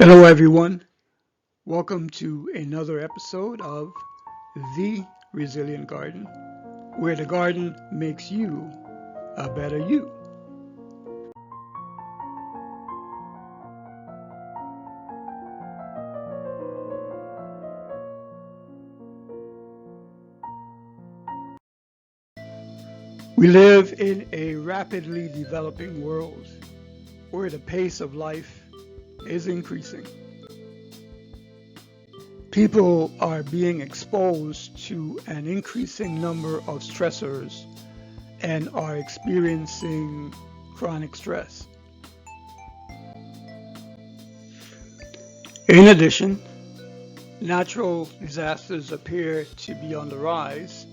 Hello, everyone. Welcome to another episode of The Resilient Garden, where the garden makes you a better you. We live in a rapidly developing world where the pace of life is increasing. People are being exposed to an increasing number of stressors and are experiencing chronic stress. In addition, natural disasters appear to be on the rise,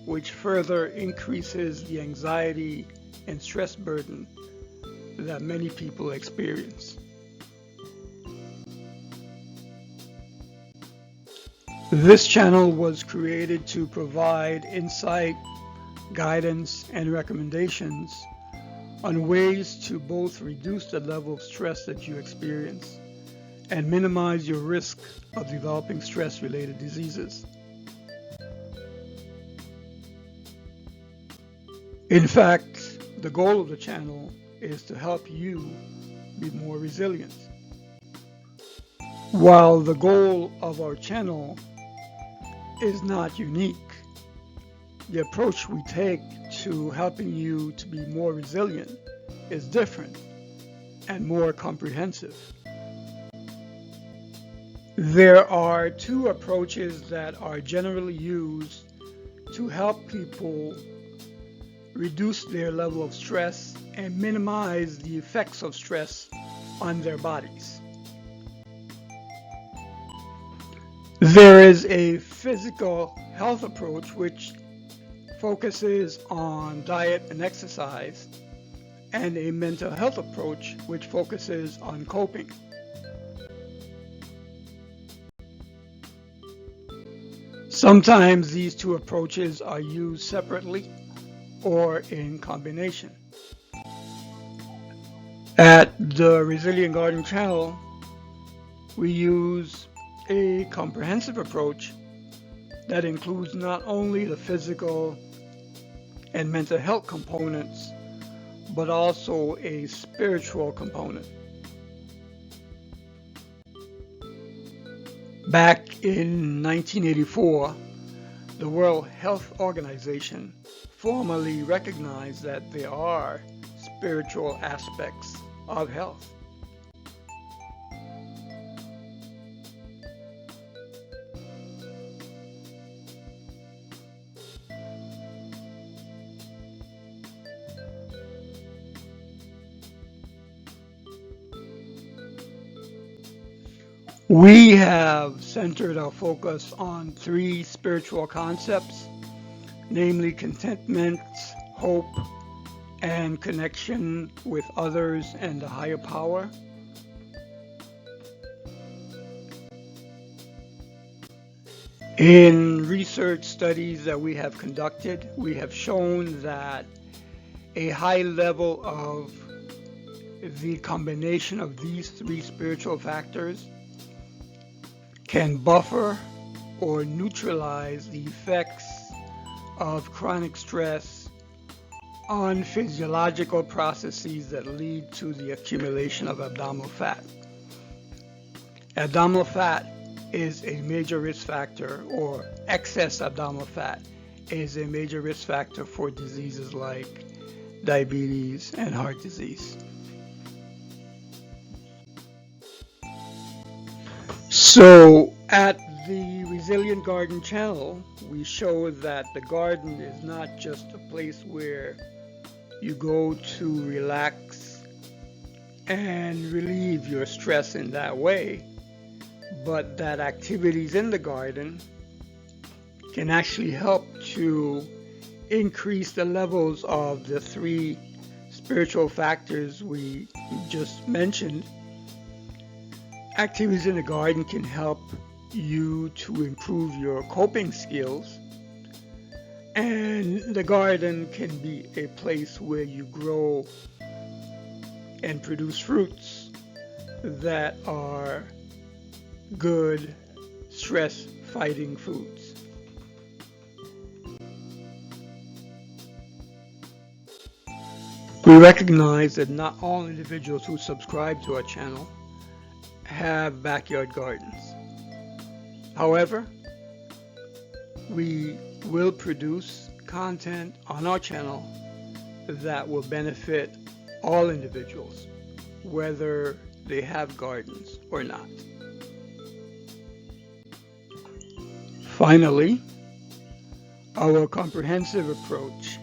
which further increases the anxiety and stress burden that many people experience. This channel was created to provide insight, guidance, and recommendations on ways to both reduce the level of stress that you experience and minimize your risk of developing stress-related diseases. In fact, the goal of the channel is to help you be more resilient. While the goal of our channel is not unique, the approach we take to helping you to be more resilient is different and more comprehensive. There are two approaches that are generally used to help people reduce their level of stress and minimize the effects of stress on their bodies. There is a physical health approach which focuses on diet and exercise, and a mental health approach which focuses on coping. Sometimes these two approaches are used separately or in combination. At the Resilient Garden channel, we use a comprehensive approach that includes not only the physical and mental health components, but also a spiritual component. Back in 1984, the World Health Organization formally recognized that there are spiritual aspects of health. We have centered our focus on three spiritual concepts, namely contentment, hope, and connection with others and the higher power. In research studies that we have conducted, we have shown that a high level of the combination of these three spiritual factors can buffer or neutralize the effects of chronic stress on physiological processes that lead to the accumulation of abdominal fat. Abdominal fat is a major risk factor, or excess abdominal fat is a major risk factor for diseases like diabetes and heart disease. So at the Resilient Garden channel, we show that the garden is not just a place where you go to relax and relieve your stress in that way, but that activities in the garden can actually help to increase the levels of the three spiritual factors we just mentioned. Activities in the garden can help you to improve your coping skills, and the garden can be a place where you grow and produce fruits that are good stress fighting foods. We recognize that not all individuals who subscribe to our channel have backyard gardens. However, we will produce content on our channel that will benefit all individuals, whether they have gardens or not. Finally, our comprehensive approach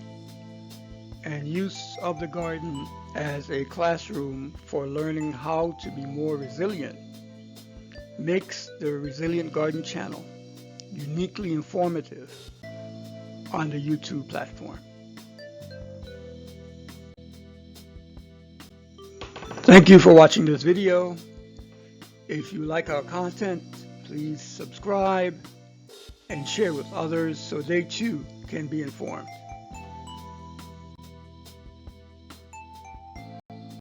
and use of the garden as a classroom for learning how to be more resilient makes the Resilient Garden channel uniquely informative on the YouTube platform. Thank you for watching this video. If you like our content, please subscribe and share with others so they too can be informed.